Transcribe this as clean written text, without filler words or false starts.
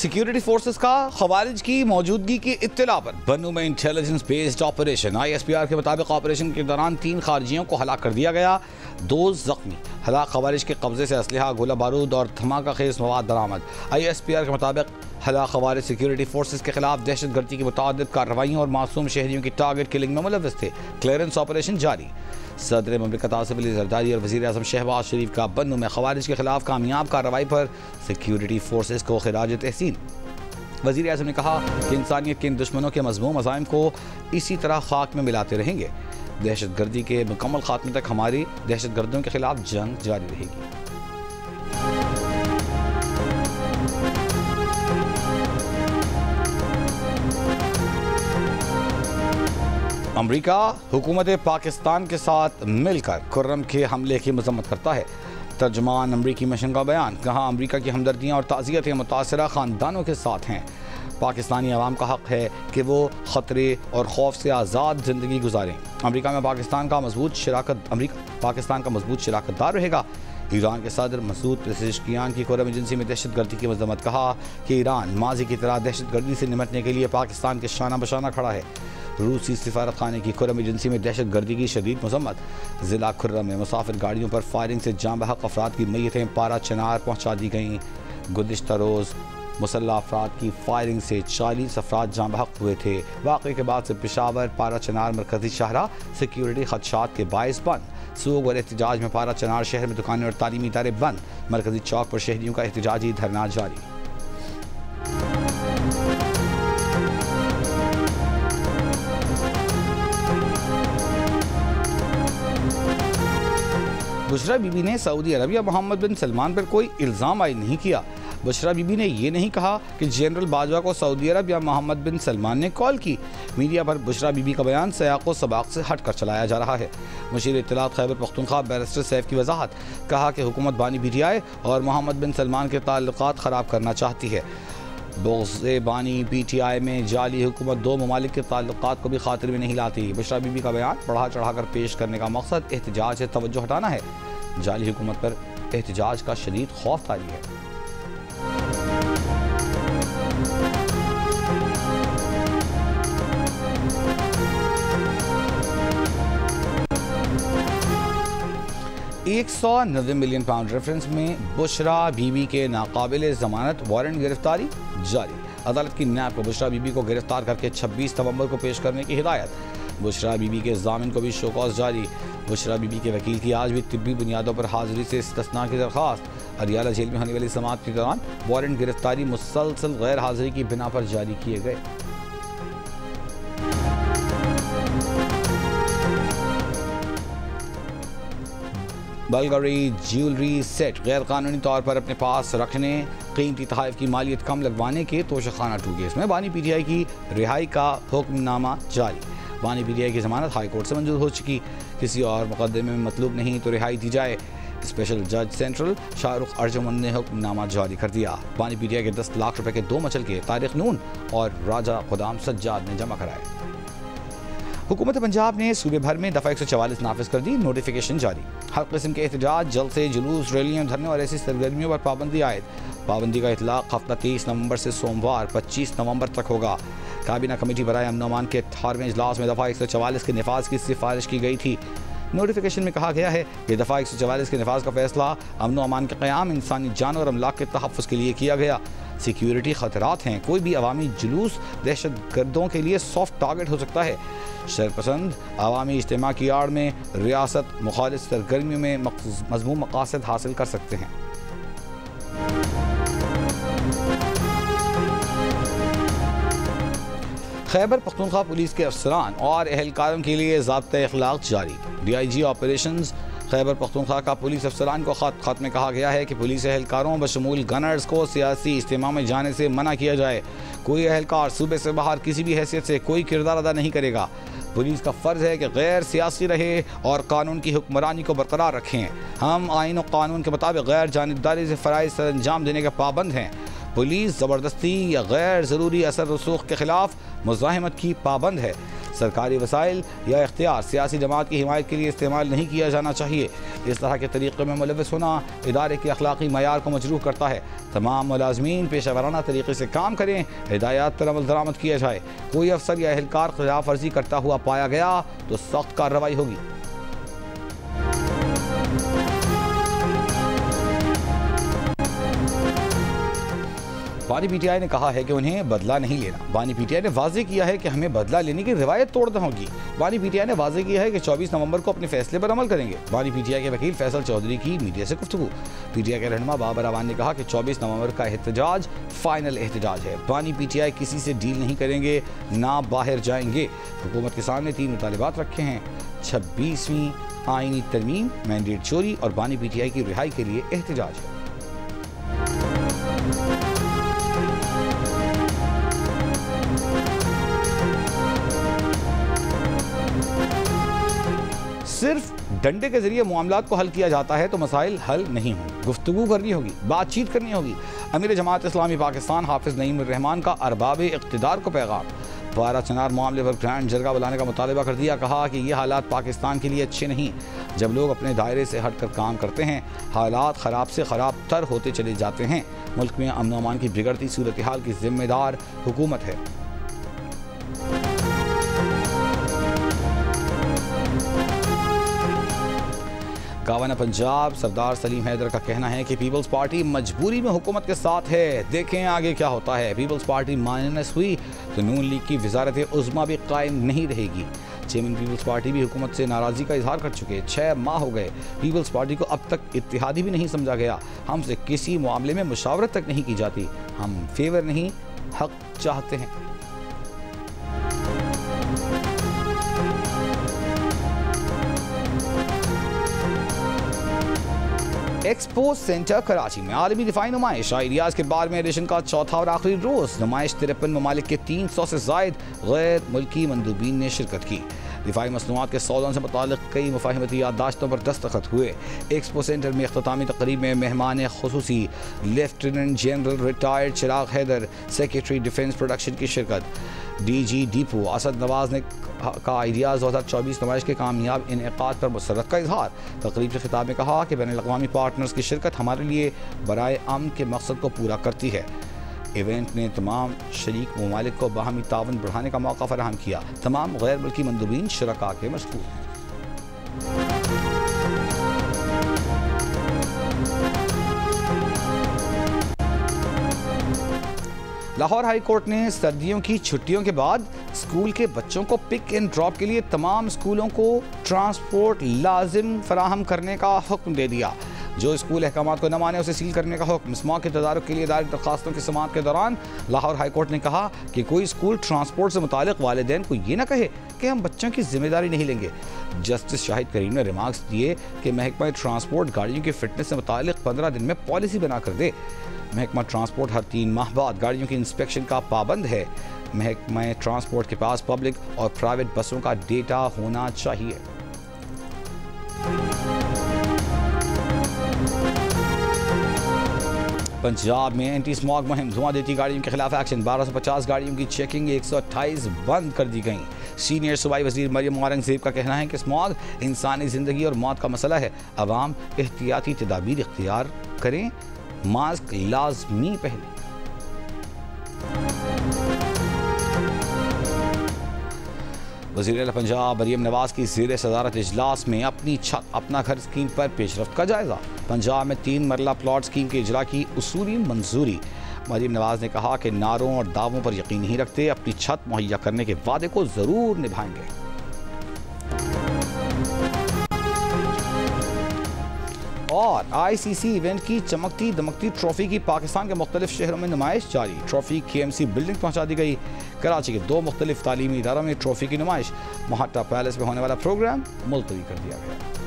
Security forces का खवारिज की मौजूदगी की इत्तला पर बन्नू में इंटेलिजेंस बेस्ड ऑपरेशन। ISPR के मुताबिक ऑपरेशन के दौरान 3 खारजियों को हलाक कर दिया गया, 2 जख्मी। हलाक खवारिज के कब्जे से असलहा, गोला बारूद और धमाका खेज मवाद बरामद। ISPR के मुताबिक हलाक खवारिज सिक्योरिटी फोर्सेस के खिलाफ दहशतगर्दी की मुतअद्दिद कार्रवाइयों और मासूम शहरियों की टारगेट किलिंग में मुलव्वस थे। क्लियरेंस ऑपरेशन जारी। सदर ममलिकत आसिफ अली जरदारी और वज़ीर आज़म शहबाज शरीफ का बन्नू में खवारिज के खिलाफ कामयाब कार्रवाई पर सिक्योरिटी फोर्सेस को खिराज तहसीन। वज़ीर आज़म ने कहा कि इंसानियत के इन दुश्मनों के मज़मूम अज़ाइम को इसी तरह खाक में मिलाते रहेंगे। दहशतगर्दी के मुकम्मल खात्मे तक हमारी दहशतगर्दियों के खिलाफ जंग जारी रहेगी। अमरीका हुकूमत पाकिस्तान के साथ मिलकर खुर्रम के हमले की मजम्मत करता है। तर्जुमान अमरीकी मिशन का बयान, कहा अमरीका की हमदर्दियाँ और ताज़ियतें मुतासरा ख़ानदानों के साथ हैं। पाकिस्तानी अवाम का हक़ है कि वो ख़तरे और खौफ से आज़ाद ज़िंदगी गुजारें। अमरीका में पाकिस्तान का मजबूत शराकतदार रहेगा। ईरान के सदर मसूद पेज़ेश्कियान की खुर्रम एजेंसी में दहशतगर्दी की मजम्मत, कहा कि ईरान माजी की तरह दहशतगर्दी से निपटने के लिए पाकिस्तान के शाना बशाना खड़ा है। रूसी सिफारत खाने की खुर्रम एजेंसी में दहशतगर्दी की शदीद मजम्मत। ज़िला खुर्रम में मुसाफिर गाड़ियों पर फायरिंग से जाँ बहक अफराद की मैयतें पारा चनार पहुँचा दी गईं। गुज़िश्ता रोज़ मुसल्लह अफराद की फायरिंग से 40 अफराद जाँ बहक हुए थे। वाक़े के बाद से पेशावर, पारा चनार मरकजी शाहरा सिक्योरिटी खदशात के बायस बंद। सूग और एहतजाज में पारा चनार शहर में दुकानें और तालीमी इदारे बंद। मरकजी चौक पर शहरियों का एहतजाजी धरना जारी। बुशरा बीबी ने सऊदी अरब या मोहम्मद बिन सलमान पर कोई इल्ज़ाम आयद नहीं किया। बुशरा बीबी ने यह नहीं कहा कि जनरल बाजवा को सऊदी अरब या मोहम्मद बिन सलमान ने कॉल की। मीडिया पर बुशरा बीबी का बयान सयाक़ व सबाक़ से हट कर चलाया जा रहा है। मुशीर इत्तलात खैबर पख्तूनख्वा बैरिस्टर सैफ की वजाहत, कहा कि हुकूमत बानी PTI और मोहम्मद बिन सलमान के ताल्लुकात ख़राब करना चाहती है। बोग़ बानी PTI में जाली हुकूमत 2 ममालिक के ताल्लुकात को भी खातिर में नहीं लाती। बुशरा बीबी का बयान बढ़ा चढ़ा कर पेश करने का मकसद एहतजाज से तवज्जो हटाना है। जाली हुकूमत पर एहतजाज का शदीद खौफ तारी है। £190 मिलियन रेफरेंस में बुशरा बीबी के नाकाबिल ज़मानत वारंट गिरफ्तारी जारी। अदालत की नैब को बुशरा बीबी को गिरफ्तार करके 26 नवंबर को पेश करने की हिदायत। बुशरा बीबी के जामिन को भी शोकॉज जारी। बुशरा बीबी के वकील की आज भी तिब्बी बुनियादों पर हाजिरी से इस्तिस्ना की दरख्वास्त। अरियाला जेल में होने वाली समाअत के दौरान वारंट गिरफ्तारी मुसलसल गैर हाजिरी की बिना पर जारी किए गए। बल्गरी ज्वेलरी सेट गैर कानूनी तौर पर अपने पास रखने, कीमती तोहफ़ की मालियत कम लगवाने के तोशाखाना 2 केस में बानी PTI की रिहाई का हुक्मनामा जारी। बानी PTI की ज़मानत हाई कोर्ट से मंजूर हो चुकी। किसी और मुकदमे में मतलूब नहीं तो रिहाई दी जाए। स्पेशल जज सेंट्रल शाहरुख अर्जुमन ने हुक्मनामा जारी कर दिया। बानी PTI के 10 लाख रुपए के 2 मचल के तारिक नून और राजा खुदाम सज्जाद ने जमा कराए। हुकूमत पंजाब ने सूबे भर में दफ़ा 144 नाफिज कर दी। नोटिफिकेशन जारी। हर किस्म के एहतजाज, जलसे, जुलूस, रैलियों, धरने और ऐसी सरगर्मियों पर पाबंदी आयद। पाबंदी का इतलाक़ हफ्ता 23 नवंबर से सोमवार 25 नवंबर तक होगा। काबीना कमेटी बराए अमन अमान के 18वें इजलास में दफ़ा 144 के नफाज की सिफारिश की गई थी। नोटिफिकेशन में कहा गया है कि दफ़ा 144 के नफाज का फैसला अमन अमान के क़याम, इंसानी जान और अमलाक के तहफ़्फ़ुज़ के लिए किया गया। सिक्योरिटी ख़तरात हैं। कोई भी अवामी जुलूस दहशतगर्दों के लिए सॉफ्ट टारगेट हो सकता है। शरपसंद अवामी इज्तिमा की आड़ में रियासत मुखालिफ सरगर्मियों में मज़मूम मकासद हासिल कर सकते हैं। खैबर पख्तूनख्वा पुलिस के अफसरान और एहलकारों के लिए ज़ाब्ता अखलाक जारी। DIG ऑपरेशंस खैबर पख्तूनख्वा का पुलिस अफसरान को खत में कहा गया है कि पुलिस एहलकारों बशमूल गनर्स को सियासी इज्तिमा में जाने से मना किया जाए। कोई एहलकार सूबे से बाहर किसी भी हैसियत से कोई किरदार अदा नहीं करेगा। पुलिस का फ़र्ज़ है कि गैर सियासी रहे और कानून की हुक्मरानी को बरकरार रखें। हम आइन और कानून के मुताबिक गैर जानिबदारी से फ़राइज़ सर अंजाम देने के पाबंद हैं। पुलिस ज़बरदस्ती या गैर ज़रूरी असर रसूख के ख़िलाफ़ मुज़ाहिमत की पाबंद है। सरकारी वसाइल या इख्तियार सियासी जमात की हिमायत के लिए इस्तेमाल नहीं किया जाना चाहिए। इस तरह के तरीक़े में मुलव्वस होना इदारे के अखलाक़ी मयार को मजरूह करता है। तमाम मुलाज़मीन पेशा वराना तरीक़े से काम करें, हिदायत पर अमल दरामद किया जाए। कोई अफसर या एहलकार खिलाफ वर्जी करता हुआ पाया गया तो सख्त कार्रवाई होगी। बानी पीटीआई ने कहा है कि उन्हें बदला नहीं लेना। बानी पीटीआई ने वाज़ेह किया है कि हमें बदला लेने की रिवायत तोड़ना होगी। बानी पीटीआई ने वाज़ेह किया है कि 24 नवंबर को अपने फैसले पर अमल करेंगे। बानी पीटीआई के वकील फैसल चौधरी की मीडिया से गुफ्तगू। पीटीआई के रहनुमा बाबर अवान ने कहा कि 24 नवंबर का एहतजाज फाइनल एहतजाज है। बानी पीटीआई किसी से डील नहीं करेंगे, ना बाहर जाएंगे। हुकूमत के सामने 3 मुतालिबात रखे हैं: 26वीं आईनी तरमीम, मैंडेट चोरी और बानी पीटीआई की रिहाई के लिए एहतजाज है। सिर्फ डंडे के जरिए मामलात को हल किया जाता है तो मसाइल हल नहीं होंगे। गुफ्तगू करनी होगी, बातचीत करनी होगी। अमीर जमात इस्लामी पाकिस्तान हाफिज नईम रहमान का अरबाब इक़्तिदार को पैगाम। बारा चनार मामले पर ग्रैंड जरगा बुलाने का मुतालबा कर दिया। कहा कि ये हालात पाकिस्तान के लिए अच्छे नहीं। जब लोग अपने दायरे से हट कर काम करते हैं, हालात ख़राब से ख़राब तर होते चले जाते हैं। मुल्क में अमन अमान की बिगड़ती सूरत हाल की जिम्मेदार हुकूमत है। गवर्नर पंजाब सरदार सलीम हैदर का कहना है कि पीपल्स पार्टी मजबूरी में हुकूमत के साथ है। देखें आगे क्या होता है। पीपल्स पार्टी माइनस हुई तो नून लीग की वजारत उज़्मा भी कायम नहीं रहेगी। चेयरमैन पीपल्स पार्टी भी हुकूमत से नाराज़गी का इजहार कर चुके। 6 माह हो गए, पीपल्स पार्टी को अब तक इत्तेहादी भी नहीं समझा गया। हमसे किसी मामले में मुशावरत तक नहीं की जाती। हम फेवर नहीं, हक चाहते हैं। एक्सपो सेंटर कराची में आलमी दिफाई नुमाइश आइडियाज़ के बारे में एडिशन का चौथा और आखिरी रोज़। नुमाइश 53 ममालिक के 300 से ज़ायद गैर मुल्की मंदूबीन ने शिरकत की। दिफाई मसनूआत के सौदों से मुताल्लिक़ कई मुफ़ाहिमती याददाश्तों पर दस्तखत हुए। एक्सपो सेंटर में इख्तितामी तक़रीब में मेहमान खुसूसी लेफ्टिनेंट जनरल रिटायर्ड चिराग हैदर, सेक्रेटरी डिफेंस प्रोडक्शन की शिरकत। DG डिपो असद नवाज ने का आइडियाज़ 2024 नुमाइश के कामयाब इनेकाद पर मुसरत का इजहार। तकरीब के खिताब में कहा कि बैनुल-अक़वामी पार्टनर्स की शिरकत हमारे लिए बराए अमन के मकसद को पूरा करती है। इवेंट ने तमाम शरीक ममालिक को बाहमी तावन बढ़ाने का मौका फराहम किया। तमाम गैर मुल्की मंदूबीन शुरका के मशगूल हैं। लाहौर हाई कोर्ट ने सर्दियों की छुट्टियों के बाद स्कूल के बच्चों को पिक एंड ड्रॉप के लिए तमाम स्कूलों को ट्रांसपोर्ट लाजिम फराहम करने का हुक्म दे दिया। जो स्कूल अहकामात को न माने उसे सील करने का हुक्म। स्मॉग के तदारुक के लिए दायर दरखास्तों की समाअत के दौरान लाहौर हाई कोर्ट ने कहा कि कोई स्कूल ट्रांसपोर्ट से मुतालिक वालिदैन को ये ना कहे कि हम बच्चों की जिम्मेदारी नहीं लेंगे। जस्टिस शाहिद करीम ने रिमार्क्स दिए कि महकमा ट्रांसपोर्ट गाड़ियों की फिटनेस से मुतालिक 15 दिन में पॉलिसी बना कर दे। महकमा ट्रांसपोर्ट हर 3 माह बाद गाड़ियों की इंस्पेक्शन का पाबंद है। महकमा ट्रांसपोर्ट के पास पब्लिक और प्राइवेट बसों का डेटा होना चाहिए। पंजाब में एंटी स्मॉग मुहिम, धुआं देती गाड़ियों के खिलाफ एक्शन। 1250 गाड़ियों की चेकिंग 128 बंद कर दी गई। सीनियर सूबाई वजीर मरियम औरंगजेब का कहना है कि स्मॉग इंसानी जिंदगी और मौत का मसला है। अवाम एहतियाती तदाबीर इख्तियार करें, मास्क लाजमी पहने। वज़ीर पंजाब मरियम नवाज की ज़ेर सदारत इजलास में अपनी छत अपना घर स्कीम पर पेशरफ्त का जायजा। पंजाब में 3 मरला प्लॉट स्कीम के इजरा की उसूली मंजूरी। मरियम नवाज ने कहा कि नारों और दावों पर यकीन नहीं रखते, अपनी छत मुहैया करने के वादे को ज़रूर निभाएंगे। और ICC इवेंट की चमकती दमकती ट्रॉफी की पाकिस्तान के मुख्तलिफ शहरों में नुमाइश जारी। ट्रॉफी KMC बिल्डिंग पहुंचा दी गई। कराची के 2 मुख्तलिफ तालीमी इदारों में ट्रॉफी की नुमाइश। महाटा पैलेस में होने वाला प्रोग्राम मुलतवी कर दिया गया।